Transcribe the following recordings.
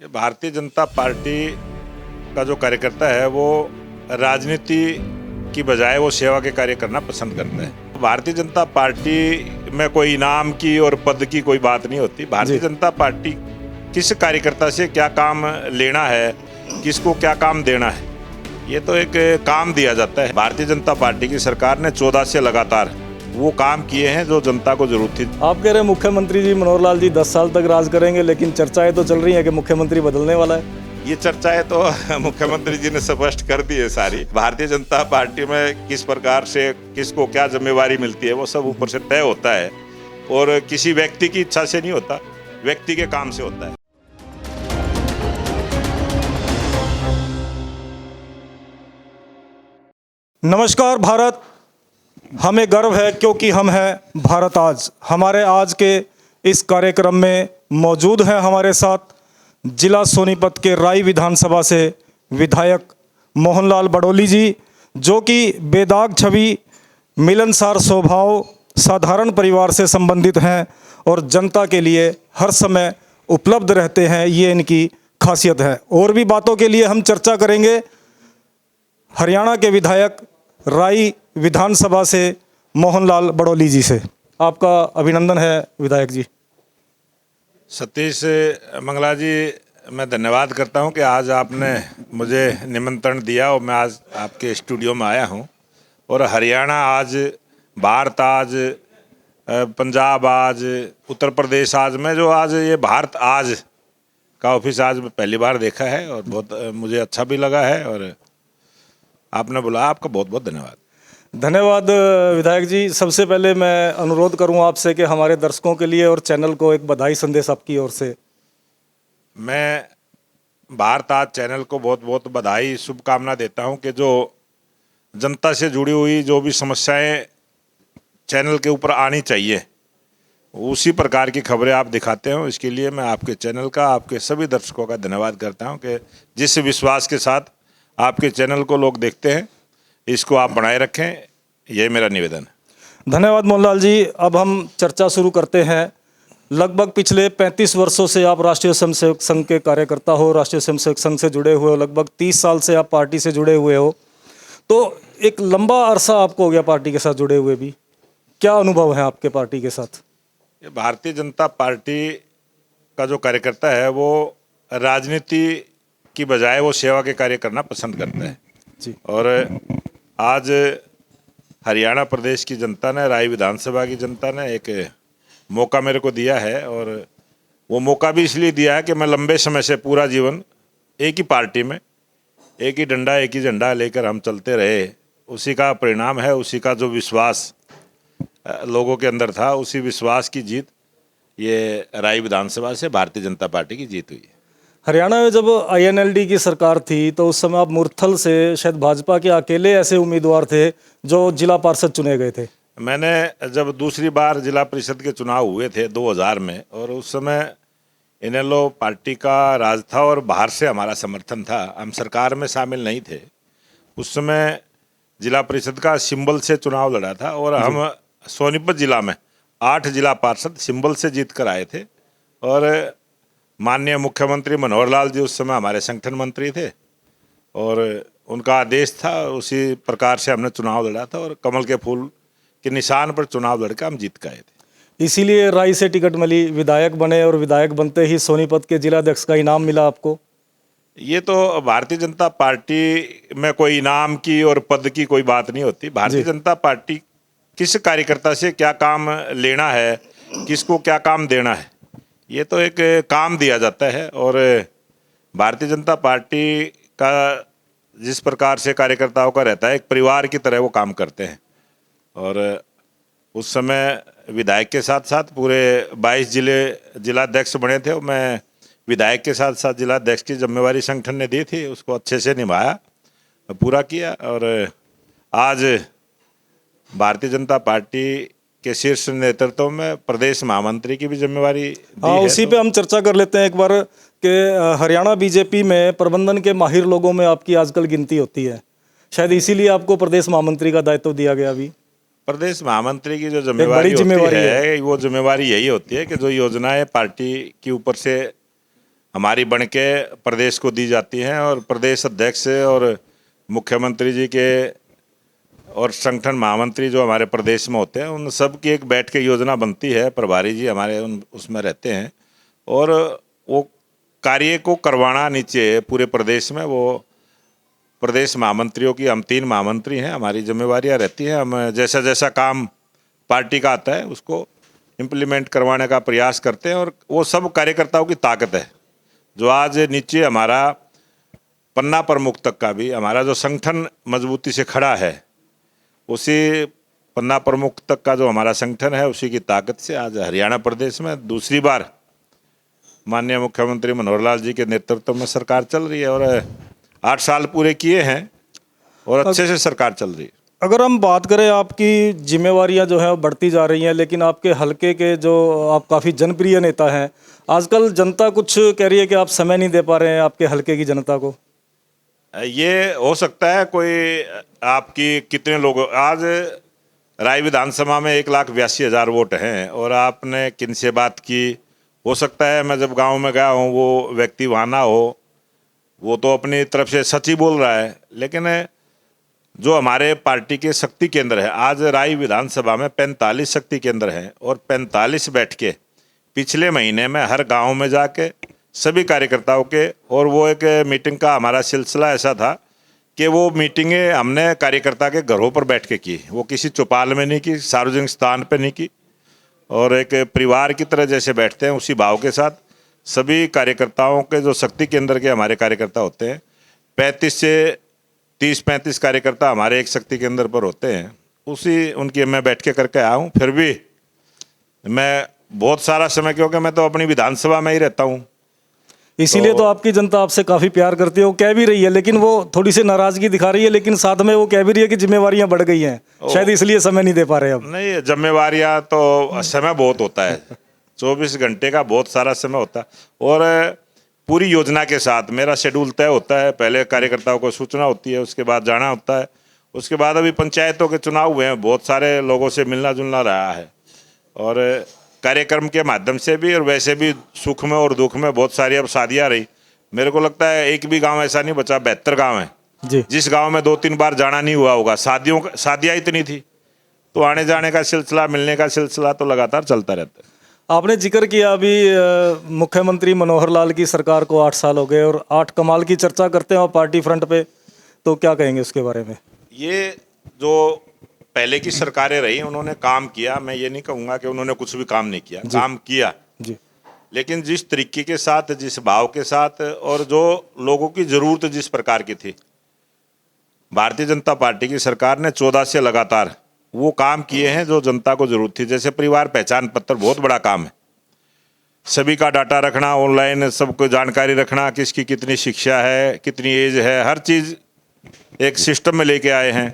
कि भारतीय जनता पार्टी का जो कार्यकर्ता है वो राजनीति की बजाय वो सेवा के कार्य करना पसंद करता है। भारतीय जनता पार्टी में कोई इनाम की और पद की कोई बात नहीं होती। भारतीय जनता पार्टी किस कार्यकर्ता से क्या काम लेना है, किसको क्या काम देना है, ये तो एक काम दिया जाता है। भारतीय जनता पार्टी की सरकार ने 14 से लगातार वो काम किए हैं जो जनता को जरूरत थी। आप कह रहे हैं मुख्यमंत्री जी मनोहर लाल जी 10 साल तक राज करेंगे, लेकिन चर्चाएं तो चल रही हैं कि मुख्यमंत्री बदलने वाला है। ये चर्चाएं तो मुख्यमंत्री जी ने स्पष्ट कर दी है सारी। भारतीय जनता पार्टी में किस प्रकार से किसको क्या जिम्मेवारी मिलती है वो सब ऊपर से तय होता है और किसी व्यक्ति की इच्छा से नहीं होता, व्यक्ति के काम से होता है। नमस्कार भारत, हमें गर्व है क्योंकि हम हैं भारत आज। हमारे आज के इस कार्यक्रम में मौजूद हैं हमारे साथ जिला सोनीपत के राई विधानसभा से विधायक मोहनलाल बड़ोली जी, जो कि बेदाग छवि, मिलनसार स्वभाव, साधारण परिवार से संबंधित हैं और जनता के लिए हर समय उपलब्ध रहते हैं। ये इनकी खासियत है। और भी बातों के लिए हम चर्चा करेंगे हरियाणा के विधायक राई विधानसभा से मोहनलाल बड़ोली जी से। आपका अभिनंदन है विधायक जी। सतीश मंगला जी, मैं धन्यवाद करता हूं कि आज आपने मुझे निमंत्रण दिया और मैं आज आपके स्टूडियो में आया हूं। और हरियाणा आज, भारत आज, पंजाब आज, उत्तर प्रदेश आज, मैं जो आज ये भारत आज का ऑफिस आज मैं पहली बार देखा है और बहुत मुझे अच्छा भी लगा है और आपने बुलाया, आपका बहुत बहुत धन्यवाद। धन्यवाद विधायक जी। सबसे पहले मैं अनुरोध करूं आपसे कि हमारे दर्शकों के लिए और चैनल को एक बधाई संदेश आपकी ओर से। मैं भारत आज चैनल को बहुत बहुत बधाई, शुभकामना देता हूं कि जो जनता से जुड़ी हुई जो भी समस्याएं चैनल के ऊपर आनी चाहिए उसी प्रकार की खबरें आप दिखाते हो। इसके लिए मैं आपके चैनल का, आपके सभी दर्शकों का धन्यवाद करता हूं कि जिस विश्वास के साथ आपके चैनल को लोग देखते हैं, इसको आप बनाए रखें, यही मेरा निवेदन है। धन्यवाद मोहनलाल जी। अब हम चर्चा शुरू करते हैं। लगभग पिछले 35 वर्षों से आप राष्ट्रीय स्वयंसेवक संघ के कार्यकर्ता हो, राष्ट्रीय स्वयंसेवक संघ से जुड़े हुए हो। लगभग 30 साल से आप पार्टी से जुड़े हुए हो, तो एक लंबा अरसा आपको हो गया पार्टी के साथ जुड़े हुए भी। क्या अनुभव है आपके पार्टी के साथ? भारतीय जनता पार्टी का जो कार्यकर्ता है वो राजनीति की बजाय वो सेवा के कार्य करना पसंद करता है जी। और आज हरियाणा प्रदेश की जनता ने, राई विधानसभा की जनता ने एक मौका मेरे को दिया है और वो मौका भी इसलिए दिया है कि मैं लंबे समय से पूरा जीवन एक ही पार्टी में, एक ही डंडा, एक ही झंडा लेकर हम चलते रहे। उसी का परिणाम है, उसी का जो विश्वास लोगों के अंदर था, उसी विश्वास की जीत ये राई विधानसभा से भारतीय जनता पार्टी की जीत हुई है। हरियाणा में जब INLD की सरकार थी तो उस समय आप मुरथल से शायद भाजपा के अकेले ऐसे उम्मीदवार थे जो जिला पार्षद चुने गए थे। मैंने जब दूसरी बार जिला परिषद के चुनाव हुए थे 2000 में, और उस समय इनेलो पार्टी का राज था और बाहर से हमारा समर्थन था, हम सरकार में शामिल नहीं थे। उस समय जिला परिषद का सिंबल से चुनाव लड़ा था और हम सोनीपत जिला में 8 जिला पार्षद सिंबल से जीत कर आए थे। और माननीय मुख्यमंत्री मनोहर लाल जी उस समय हमारे संगठन मंत्री थे और उनका आदेश था, उसी प्रकार से हमने चुनाव लड़ा था और कमल के फूल के निशान पर चुनाव लड़कर हम जीत के आए थे। इसीलिए राई से टिकट मिली, विधायक बने और विधायक बनते ही सोनीपत के जिलाध्यक्ष का इनाम मिला आपको। ये तो भारतीय जनता पार्टी में कोई इनाम की और पद की कोई बात नहीं होती। भारतीय जनता पार्टी किस कार्यकर्ता से क्या काम लेना है, किसको क्या काम देना है, ये तो एक काम दिया जाता है। और भारतीय जनता पार्टी का जिस प्रकार से कार्यकर्ताओं का रहता है, एक परिवार की तरह वो काम करते हैं। और उस समय विधायक के साथ साथ पूरे 22 जिलाध्यक्ष बने थे और मैं विधायक के साथ साथ जिलाध्यक्ष की जिम्मेवारी संगठन ने दी थी, उसको अच्छे से निभाया, पूरा किया। और आज भारतीय जनता पार्टी के शीर्ष नेतृत्व में प्रदेश महामंत्री की भी जिम्मेवारी दी है। उसी पे हम चर्चा कर लेते हैं एक बार कि हरियाणा बीजेपी में प्रबंधन के माहिर लोगों में आपकी आजकल गिनती होती है, शायद इसीलिए आपको प्रदेश महामंत्री का दायित्व दिया गया। अभी प्रदेश महामंत्री की जो जिम्मेवारी होती है वो जिम्मेवारी यही होती है कि जो योजनाएं पार्टी के ऊपर से हमारी बन के प्रदेश को दी जाती हैं, और प्रदेश अध्यक्ष और मुख्यमंत्री जी के और संगठन महामंत्री जो हमारे प्रदेश में होते हैं, उन सब की एक बैठ के योजना बनती है। प्रभारी जी हमारे उसमें रहते हैं, और वो कार्य को करवाना नीचे पूरे प्रदेश में, वो प्रदेश महामंत्रियों की, हम 3 महामंत्री हैं, हमारी जिम्मेवारियां रहती हैं। हम जैसा जैसा काम पार्टी का आता है उसको इम्प्लीमेंट करवाने का प्रयास करते हैं, और वो सब कार्यकर्ताओं की ताकत है जो आज नीचे हमारा पन्ना प्रमुख तक का भी हमारा जो संगठन मजबूती से खड़ा है, उसी पन्ना प्रमुख तक का जो हमारा संगठन है, उसी की ताकत से आज हरियाणा प्रदेश में दूसरी बार माननीय मुख्यमंत्री मनोहर लाल जी के नेतृत्व में सरकार चल रही है, और 8 साल पूरे किए हैं और अच्छे से सरकार चल रही है। अगर हम बात करें, आपकी जिम्मेवारियां जो हैं वो बढ़ती जा रही हैं, लेकिन आपके हलके के जो आप काफ़ी जनप्रिय नेता हैं, आजकल जनता कुछ कह रही है कि आप समय नहीं दे पा रहे हैं आपके हलके की जनता को। ये हो सकता है कोई आपकी कितने लोग, आज राय विधानसभा में 1,82,000 वोट हैं, और आपने किन से बात की, हो सकता है मैं जब गांव में गया हूं वो व्यक्ति वहाँ ना हो, वो तो अपनी तरफ से सच ही बोल रहा है। लेकिन जो हमारे पार्टी के शक्ति केंद्र है, आज राय विधानसभा में 45 शक्ति केंद्र हैं, और 45 बैठ के पिछले महीने में हर गांव में जाके सभी कार्यकर्ताओं के, और वो एक मीटिंग का हमारा सिलसिला ऐसा था कि वो मीटिंगें हमने कार्यकर्ता के घरों पर बैठ के की, वो किसी चौपाल में नहीं की, सार्वजनिक स्थान पर नहीं की, और एक परिवार की तरह जैसे बैठते हैं उसी भाव के साथ सभी कार्यकर्ताओं के, जो शक्ति केंद्र के हमारे कार्यकर्ता होते हैं, 35 से 30-35 कार्यकर्ता हमारे एक शक्ति केंद्र पर होते हैं, उसी उनकी मैं बैठ के करके आया हूँ। फिर भी मैं बहुत सारा समय, क्योंकि मैं तो अपनी विधानसभा में ही रहता हूँ, इसीलिए तो आपकी जनता आपसे काफ़ी प्यार करती है। वो कह भी रही है, लेकिन वो थोड़ी सी नाराज़गी दिखा रही है, लेकिन साथ में वो कह भी रही है कि जिम्मेवारियां बढ़ गई हैं, शायद इसलिए समय नहीं दे पा रहे अब। नहीं, जिम्मेवारियां तो समय बहुत होता है, 24 घंटे का बहुत सारा समय होता है, और पूरी योजना के साथ मेरा शेड्यूल तय होता है। पहले कार्यकर्ताओं को सूचना होती है, उसके बाद जाना होता है, उसके बाद अभी पंचायतों के चुनाव हुए हैं, बहुत सारे लोगों से मिलना जुलना रहा है, और कार्यक्रम के माध्यम से भी, और वैसे भी सुख में और दुख में बहुत सारी अब शादियाँ रही। मेरे को लगता है एक भी गांव ऐसा नहीं बचा, 72 गांव हैं जी, जिस गांव में 2-3 बार जाना नहीं हुआ होगा। शादियाँ इतनी थी, तो आने जाने का सिलसिला, मिलने का सिलसिला तो लगातार चलता रहता है। आपने जिक्र किया अभी मुख्यमंत्री मनोहर लाल की सरकार को 8 साल हो गए, और 8 कमाल की चर्चा करते हैं और पार्टी फ्रंट पे, तो क्या कहेंगे उसके बारे में? ये जो पहले की सरकारें रही, उन्होंने काम किया, मैं ये नहीं कहूँगा कि उन्होंने कुछ भी काम नहीं किया, काम किया जी, लेकिन जिस तरीके के साथ, जिस भाव के साथ, और जो लोगों की जरूरत जिस प्रकार की थी, भारतीय जनता पार्टी की सरकार ने 14 से लगातार वो काम किए हैं जो जनता को जरूरत थी। जैसे परिवार पहचान पत्र बहुत बड़ा काम है, सभी का डाटा रखना, ऑनलाइन सबको जानकारी रखना, किसकी कितनी शिक्षा है, कितनी एज है, हर चीज़ एक सिस्टम में लेके आए हैं।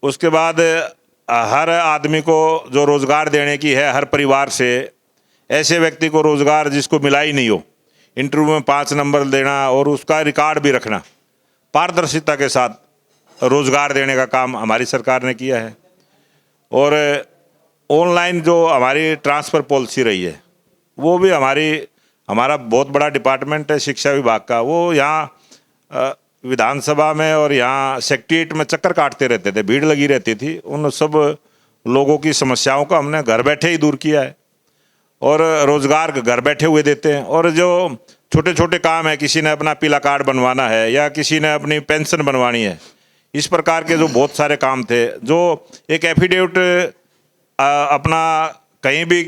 उसके बाद हर आदमी को जो रोज़गार देने की है, हर परिवार से ऐसे व्यक्ति को रोज़गार जिसको मिला ही नहीं हो, इंटरव्यू में 5 नंबर देना और उसका रिकॉर्ड भी रखना, पारदर्शिता के साथ रोज़गार देने का काम हमारी सरकार ने किया है। और ऑनलाइन जो हमारी ट्रांसफ़र पॉलिसी रही है, वो भी हमारा बहुत बड़ा डिपार्टमेंट है शिक्षा विभाग का, वो यहाँ विधानसभा में और यहाँ सेक्रेटेरिएट में चक्कर काटते रहते थे, भीड़ लगी रहती थी। उन सब लोगों की समस्याओं को हमने घर बैठे ही दूर किया है, और रोज़गार घर बैठे हुए देते हैं। और जो छोटे छोटे काम है, किसी ने अपना पीला कार्ड बनवाना है या किसी ने अपनी पेंशन बनवानी है, इस प्रकार के जो बहुत सारे काम थे, जो एक एफिडेविट अपना कहीं भी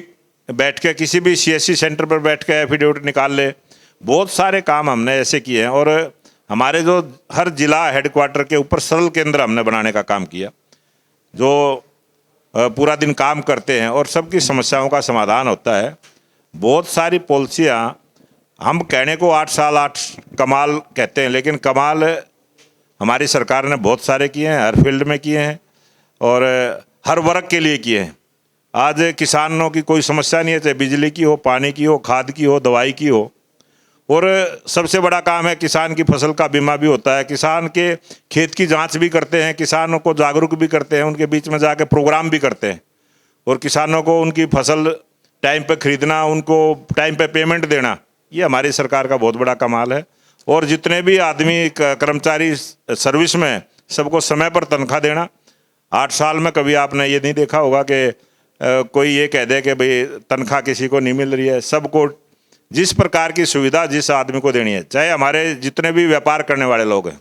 बैठ के किसी भी CSC सेंटर पर बैठ के एफिडेविट निकाल ले, बहुत सारे काम हमने ऐसे किए हैं। और हमारे जो हर जिला हेडक्वार्टर के ऊपर सरल केंद्र हमने बनाने का काम किया, जो पूरा दिन काम करते हैं और सबकी समस्याओं का समाधान होता है। बहुत सारी पॉलिसियाँ, हम कहने को 8 साल 8 कमाल कहते हैं, लेकिन कमाल हमारी सरकार ने बहुत सारे किए हैं, हर फील्ड में किए हैं और हर वर्ग के लिए किए हैं। आज किसानों की कोई समस्या नहीं है, चाहे बिजली की हो, पानी की हो, खाद की हो, दवाई की हो। और सबसे बड़ा काम है, किसान की फसल का बीमा भी होता है, किसान के खेत की जांच भी करते हैं, किसानों को जागरूक भी करते हैं, उनके बीच में जाके प्रोग्राम भी करते हैं, और किसानों को उनकी फसल टाइम पे खरीदना, उनको टाइम पे पेमेंट देना, ये हमारी सरकार का बहुत बड़ा कमाल है। और जितने भी आदमी कर्मचारी सर्विस में, सबको समय पर तनख्वाह देना। 8 साल में कभी आपने ये नहीं देखा होगा कि कोई ये कह दे कि भाई तनख्वाह किसी को नहीं मिल रही है। सबको जिस प्रकार की सुविधा जिस आदमी को देनी है, चाहे हमारे जितने भी व्यापार करने वाले लोग हैं,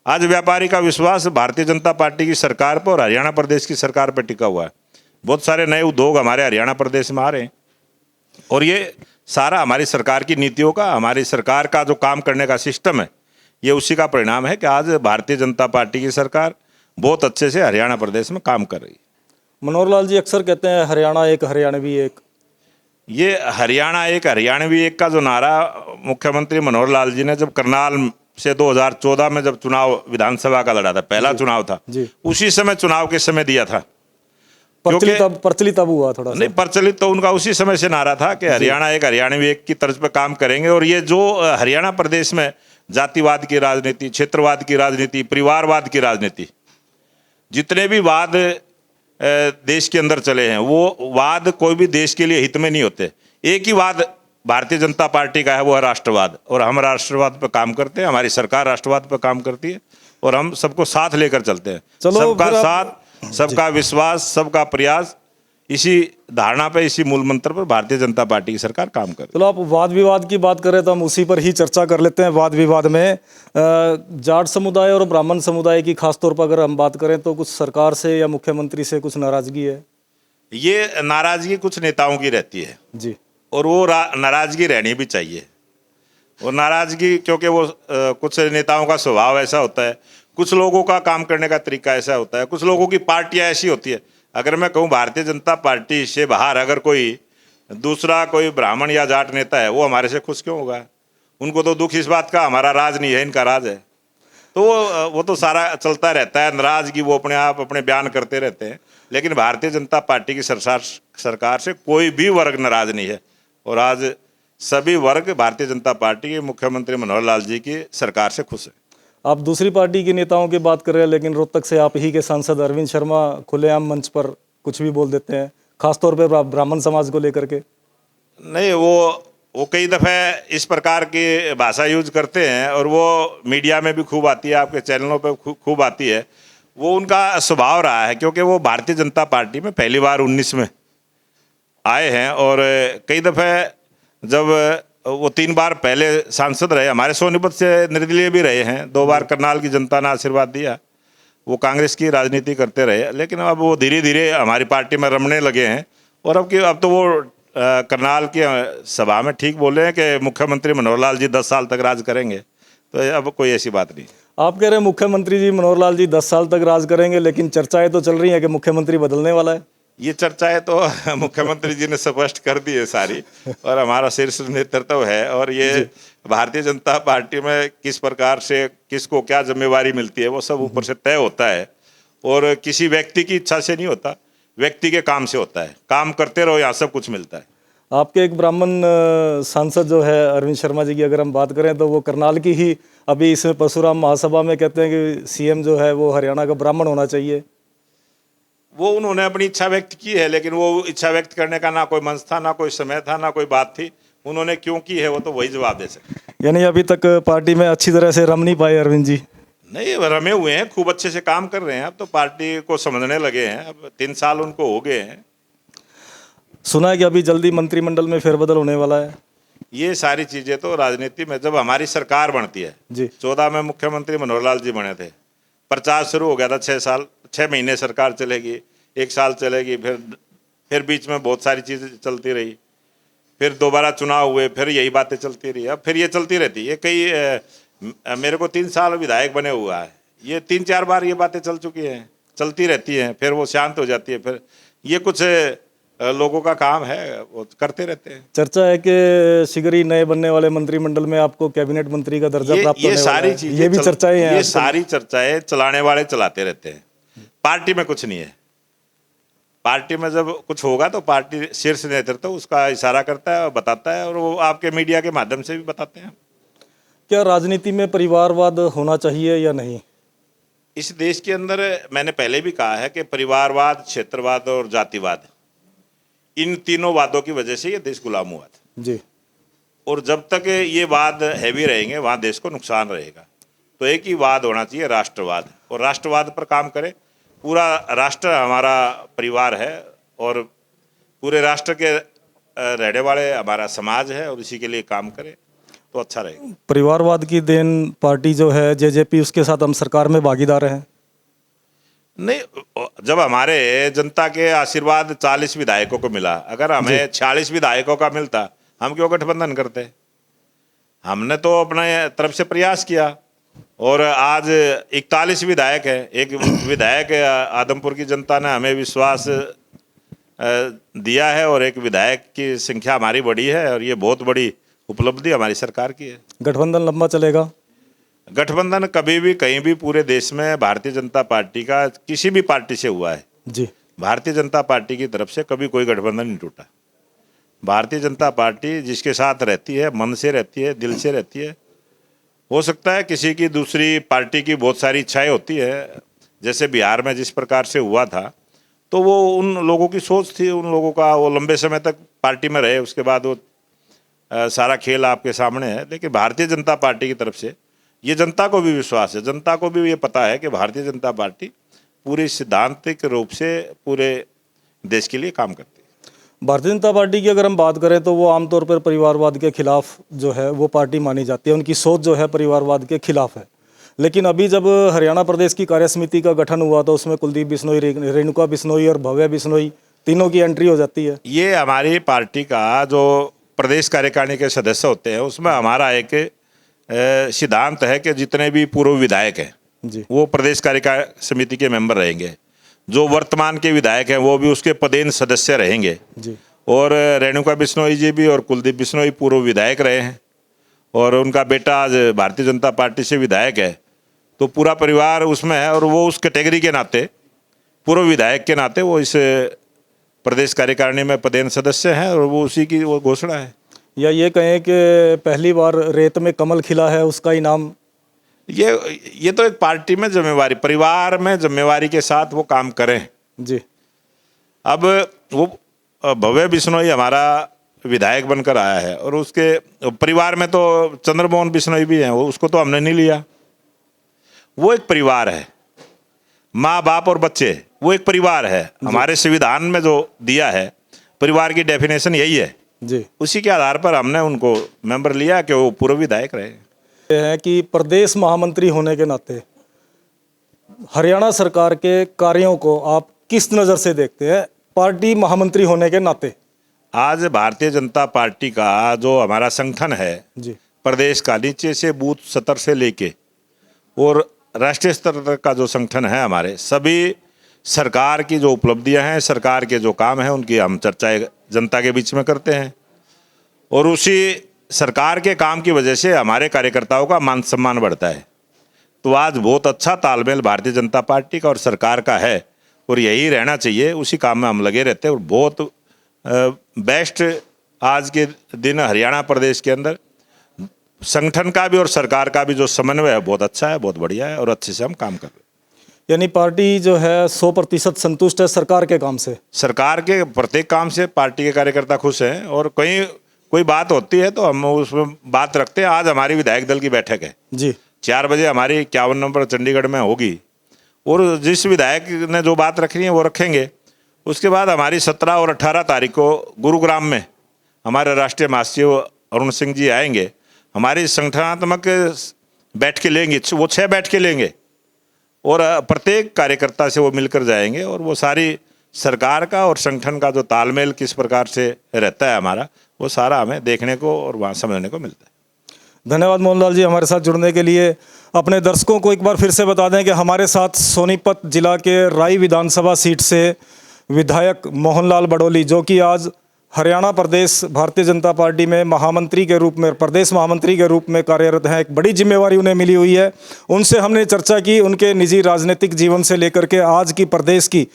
आज व्यापारी का विश्वास भारतीय जनता पार्टी की सरकार पर और हरियाणा प्रदेश की सरकार पर टिका हुआ है। बहुत सारे नए उद्योग हमारे हरियाणा प्रदेश में आ रहे हैं और ये सारा हमारी सरकार की नीतियों का, हमारी सरकार का जो काम करने का सिस्टम है, ये उसी का परिणाम है कि आज भारतीय जनता पार्टी की सरकार बहुत अच्छे से हरियाणा प्रदेश में काम कर रही है। मनोहर लाल जी अक्सर कहते हैं हरियाणा एक हरियाणवी एक। ये हरियाणा एक हरियाणवी एक का जो नारा मुख्यमंत्री मनोहर लाल जी ने जब करनाल से 2014 में जब चुनाव विधानसभा का लड़ा था, पहला चुनाव था, उसी समय चुनाव के समय दिया था। प्रचलित तब हुआ थोड़ा नहीं, प्रचलित तो उनका उसी समय से नारा था कि हरियाणा एक हरियाणवी एक की तर्ज पर काम करेंगे। और ये जो हरियाणा प्रदेश में जातिवाद की राजनीति, क्षेत्रवाद की राजनीति, परिवारवाद की राजनीति, जितने भी वाद देश के अंदर चले हैं, वो वाद कोई भी देश के लिए हित में नहीं होते। एक ही वाद भारतीय जनता पार्टी का है, वो है राष्ट्रवाद। और हम राष्ट्रवाद पर काम करते हैं, हमारी सरकार राष्ट्रवाद पर काम करती है और हम सबको साथ लेकर चलते हैं। सबका साथ, सबका विश्वास, सबका प्रयास, इसी धारणा पे, इसी मूल मंत्र पर भारतीय जनता पार्टी की सरकार काम कर रही है। चलो, आप वाद विवाद की बात करें तो हम उसी पर ही चर्चा कर लेते हैं। वाद विवाद में जाट समुदाय और ब्राह्मण समुदाय की खासतौर पर अगर हम बात करें तो कुछ सरकार से या मुख्यमंत्री से कुछ नाराजगी है? ये नाराजगी कुछ नेताओं की रहती है जी, और वो नाराजगी रहनी भी चाहिए। और नाराजगी, क्योंकि वो कुछ नेताओं का स्वभाव ऐसा होता है, कुछ लोगों का काम करने का तरीका ऐसा होता है, कुछ लोगों की पार्टियां ऐसी होती है। अगर मैं कहूँ भारतीय जनता पार्टी से बाहर अगर कोई दूसरा कोई ब्राह्मण या जाट नेता है, वो हमारे से खुश क्यों होगा? उनको तो दुख इस बात का हमारा राज नहीं है, इनका राज है। तो वो तो सारा चलता रहता है। नाराजगी वो अपने आप अपने बयान करते रहते हैं, लेकिन भारतीय जनता पार्टी की सरकार से कोई भी वर्ग नाराज नहीं है। और आज सभी वर्ग भारतीय जनता पार्टी के मुख्यमंत्री मनोहर लाल जी की सरकार से खुश है। आप दूसरी पार्टी के नेताओं की बात कर रहे हैं, लेकिन रोहतक से आप ही के सांसद अरविंद शर्मा खुलेआम मंच पर कुछ भी बोल देते हैं, खासतौर पर ब्राह्मण समाज को लेकर के। नहीं, वो कई दफ़े इस प्रकार की भाषा यूज करते हैं और वो मीडिया में भी खूब आती है, आपके चैनलों पे खूब आती है। वो उनका स्वभाव रहा है, क्योंकि वो भारतीय जनता पार्टी में पहली बार 19 में आए हैं और कई दफ़े जब वो 3 बार पहले सांसद रहे, हमारे सोनीपत से निर्दलीय भी रहे हैं, 2 बार करनाल की जनता ने आशीर्वाद दिया। वो कांग्रेस की राजनीति करते रहे, लेकिन अब वो धीरे धीरे हमारी पार्टी में रमने लगे हैं। और अब तो वो करनाल की सभा में ठीक बोले हैं कि मुख्यमंत्री मनोहर लाल जी 10 साल तक राज करेंगे। तो अब कोई ऐसी बात नहीं। आप कह रहे हैं मुख्यमंत्री जी मनोहर लाल जी 10 साल तक राज करेंगे, लेकिन चर्चाएं तो चल रही हैं कि मुख्यमंत्री बदलने वाला है। ये चर्चाएं तो मुख्यमंत्री जी ने स्पष्ट कर दी है सारी, और हमारा शीर्ष नेतृत्व है। और ये भारतीय जनता पार्टी में किस प्रकार से किसको क्या जिम्मेवारी मिलती है, वो सब ऊपर से तय होता है और किसी व्यक्ति की इच्छा से नहीं होता, व्यक्ति के काम से होता है। काम करते रहो, यहाँ सब कुछ मिलता है। आपके एक ब्राह्मण सांसद जो है अरविंद शर्मा जी की अगर हम बात करें तो वो करनाल की ही अभी इसमें परशुराम महासभा में कहते हैं कि सीएम जो है वो हरियाणा का ब्राह्मण होना चाहिए। वो उन्होंने अपनी इच्छा व्यक्त की है, लेकिन वो इच्छा व्यक्त करने का ना कोई मंच था, ना कोई समय था, ना कोई बात थी। उन्होंने क्यों की है वो तो वही जवाब दे सकते। यानी अभी तक पार्टी में अच्छी तरह से रम नहीं पाए अरविंद जी? नहीं, रमे हुए हैं, खूब अच्छे से काम कर रहे हैं। अब तो पार्टी को समझने लगे हैं, अब 3 साल उनको हो गए हैं। सुना है कि अभी जल्दी मंत्रिमंडल में फेरबदल होने वाला है। ये सारी चीज़ें तो राजनीति में जब हमारी सरकार बनती है जी, 14 में मुख्यमंत्री मनोहर लाल जी बने थे, प्रचार शुरू हो गया था 6 महीने सरकार चलेगी, 1 साल चलेगी, फिर बीच में बहुत सारी चीज़ें चलती रही, फिर दोबारा चुनाव हुए, फिर यही बातें चलती रही। अब फिर ये चलती रहती है। मेरे को 3 साल विधायक बने हुआ है, ये 3-4 बार ये बातें चल चुकी हैं, चलती रहती हैं, फिर वो शांत हो जाती है। फिर ये कुछ लोगों का काम है, वो करते रहते हैं। चर्चा है कि शीघ्र ही नए बनने वाले मंत्रिमंडल में आपको कैबिनेट मंत्री का दर्जा प्राप्त होने वाला है। सारी चीजें, ये भी चर्चाएं हैं। ये सारी चर्चाएं चलाने वाले चलाते रहते हैं, पार्टी में कुछ नहीं है। पार्टी में जब कुछ होगा तो पार्टी शीर्ष नेतृत्व उसका इशारा करता है और बताता है, और वो आपके मीडिया के माध्यम से भी बताते हैं। क्या राजनीति में परिवारवाद होना चाहिए या नहीं? इस देश के अंदर मैंने पहले भी कहा है कि परिवारवाद, क्षेत्रवाद और जातिवाद, इन तीनों वादों की वजह से ये देश गुलाम हुआ था। जी, और जब तक ये वाद हैवी रहेंगे वहाँ देश को नुकसान रहेगा। तो एक ही वाद होना चाहिए, राष्ट्रवाद, और राष्ट्रवाद पर काम करें। पूरा राष्ट्र हमारा परिवार है और पूरे राष्ट्र के रहने वाले हमारा समाज है, और इसी के लिए काम करें तो अच्छा रहेगा। परिवारवाद की देन पार्टी जो है जेजेपी, उसके साथ हम सरकार में भागीदार हैं। नहीं, जब हमारे जनता के आशीर्वाद 40 विधायकों को मिला, अगर हमें 46 विधायकों का मिलता, हम क्यों गठबंधन करते? हमने तो अपने तरफ से प्रयास किया और आज 41 विधायक है। एक विधायक आदमपुर की जनता ने हमें विश्वास दिया है और एक विधायक की संख्या हमारी बड़ी है, और ये बहुत बड़ी उपलब्धि हमारी सरकार की है। गठबंधन लंबा चलेगा? गठबंधन कभी भी कहीं भी पूरे देश में भारतीय जनता पार्टी का किसी भी पार्टी से हुआ है जी। भारतीय जनता पार्टी की तरफ से कभी कोई गठबंधन नहीं टूटा। भारतीय जनता पार्टी जिसके साथ रहती है, मन से रहती है, दिल से रहती है। हो सकता है किसी की दूसरी पार्टी की बहुत सारी इच्छाएं होती है, जैसे बिहार में जिस प्रकार से हुआ था, तो वो उन लोगों की सोच थी, उन लोगों का, वो लंबे समय तक पार्टी में रहे, उसके बाद वो सारा खेल आपके सामने है। लेकिन भारतीय जनता पार्टी की तरफ से ये जनता को भी विश्वास है, जनता को भी ये पता है कि भारतीय जनता पार्टी पूरी सिद्धांतिक रूप से पूरे देश के लिए काम करती है। भारतीय जनता पार्टी की अगर हम बात करें तो वो आमतौर पर परिवारवाद के खिलाफ जो है वो पार्टी मानी जाती है, उनकी सोच जो है परिवारवाद के खिलाफ है। लेकिन अभी जब हरियाणा प्रदेश की कार्यसमिति का गठन हुआ तो उसमें कुलदीप बिश्नोई, रेणुका बिश्नोई और भव्य बिश्नोई तीनों की एंट्री हो जाती है। ये हमारी पार्टी का जो प्रदेश कार्यकारिणी के सदस्य होते हैं उसमें हमारा एक सिद्धांत है कि जितने भी पूर्व विधायक हैं जी, वो प्रदेश कार्यकारिणी समिति के मेंबर रहेंगे। जो वर्तमान के विधायक हैं वो भी उसके पदेन सदस्य रहेंगे जी। और रेणुका बिश्नोई जी भी और कुलदीप बिश्नोई पूर्व विधायक रहे हैं, और उनका बेटा आज भारतीय जनता पार्टी से विधायक है। तो पूरा परिवार उसमें है, और वो उस कैटेगरी के नाते, पूर्व विधायक के नाते वो इस प्रदेश कार्यकारिणी में पदेन सदस्य हैं, और वो उसी की वो घोषणा है। या ये कहें कि पहली बार रेत में कमल खिला है, उसका इनाम? ये तो एक पार्टी में जिम्मेवारी, परिवार में जिम्मेवारी के साथ वो काम करें जी। अब वो भव्य बिश्नोई हमारा विधायक बनकर आया है, और उसके परिवार में तो चंद्रमोहन बिश्नोई भी हैं, वो उसको तो हमने नहीं लिया। वो एक परिवार है, माँ बाप और बच्चे, वो एक परिवार है। हमारे संविधान में जो दिया है परिवार की डेफिनेशन यही है जी। उसी के आधार पर हमने उनको मेंबर लिया कि वो पूर्व विधायक रहे। ये है कि प्रदेश महामंत्री होने के नाते हरियाणा सरकार के कार्यों को आप किस नज़र से देखते हैं, पार्टी महामंत्री होने के नाते? आज भारतीय जनता पार्टी का जो हमारा संगठन है जी, प्रदेश का, नीचे से बूथ स्तर से लेके और राष्ट्रीय स्तर तक का जो संगठन है, हमारे सभी सरकार की जो उपलब्धियां हैं, सरकार के जो काम हैं, उनकी हम चर्चाएं जनता के बीच में करते हैं, और उसी सरकार के काम की वजह से हमारे कार्यकर्ताओं का मान सम्मान बढ़ता है। तो आज बहुत अच्छा तालमेल भारतीय जनता पार्टी का और सरकार का है, और यही रहना चाहिए। उसी काम में हम लगे रहते हैं, और बहुत बेस्ट आज के दिन हरियाणा प्रदेश के अंदर संगठन का भी और सरकार का भी जो समन्वय है बहुत अच्छा है, बहुत बढ़िया है, और अच्छे से हम काम कर रहे हैं। यानी पार्टी जो है 100% संतुष्ट है सरकार के काम से? सरकार के प्रत्येक काम से पार्टी के कार्यकर्ता खुश हैं, और कहीं कोई बात होती है तो हम उसमें बात रखते हैं। आज हमारी विधायक दल की बैठक है जी, 4 बजे हमारी 51 नंबर चंडीगढ़ में होगी, और जिस विधायक ने जो बात रखनी है वो रखेंगे। उसके बाद हमारी 17 और 18 तारीख को गुरुग्राम में हमारे राष्ट्रीय महासचिव अरुण सिंह जी आएंगे, हमारी संगठनात्मक बैठकें लेंगे, वो 6 बैठकें लेंगे, और प्रत्येक कार्यकर्ता से वो मिलकर जाएंगे, और वो सारी सरकार का और संगठन का जो तालमेल किस प्रकार से रहता है हमारा, वो सारा हमें देखने को और वहाँ समझने को मिलता है। धन्यवाद मोहनलाल जी हमारे साथ जुड़ने के लिए। अपने दर्शकों को एक बार फिर से बता दें कि हमारे साथ सोनीपत जिला के राई विधानसभा सीट से विधायक मोहनलाल बड़ोली, जो कि आज हरियाणा प्रदेश भारतीय जनता पार्टी में महामंत्री के रूप में, प्रदेश महामंत्री के रूप में कार्यरत हैं। एक बड़ी जिम्मेवारी उन्हें मिली हुई है। उनसे हमने चर्चा की, उनके निजी राजनीतिक जीवन से लेकर के आज की प्रदेश की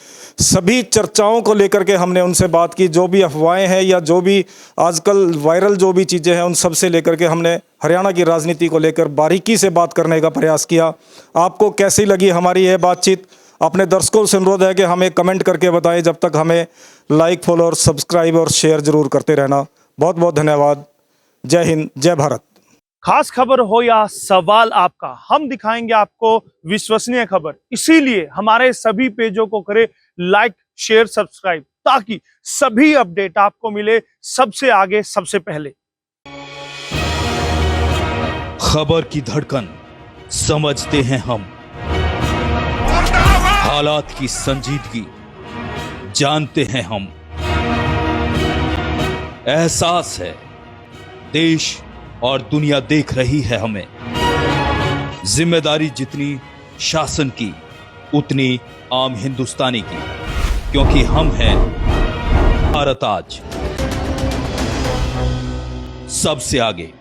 सभी चर्चाओं को लेकर के हमने उनसे बात की। जो भी अफवाहें हैं या जो भी आजकल वायरल जो भी चीज़ें हैं, उन सब से लेकर के हमने हरियाणा की राजनीति को लेकर बारीकी से बात करने का प्रयास किया। आपको कैसी लगी हमारी यह बातचीत? अपने दर्शकों से अनुरोध है कि हमें कमेंट करके बताएं। जब तक हमें लाइक, फॉलो और सब्सक्राइब और शेयर जरूर करते रहना। बहुत बहुत धन्यवाद। जय हिंद, जय भारत। खास खबर हो या सवाल आपका, हम दिखाएंगे आपको विश्वसनीय खबर। इसीलिए हमारे सभी पेजों को करें लाइक, शेयर, सब्सक्राइब, ताकि सभी अपडेट आपको मिले सबसे आगे, सबसे पहले। खबर की धड़कन समझते हैं हम, हालात की संजीदगी जानते हैं हम। एहसास है देश और दुनिया देख रही है हमें। जिम्मेदारी जितनी शासन की, उतनी आम हिंदुस्तानी की, क्योंकि हम हैं भारत आज, सबसे आगे।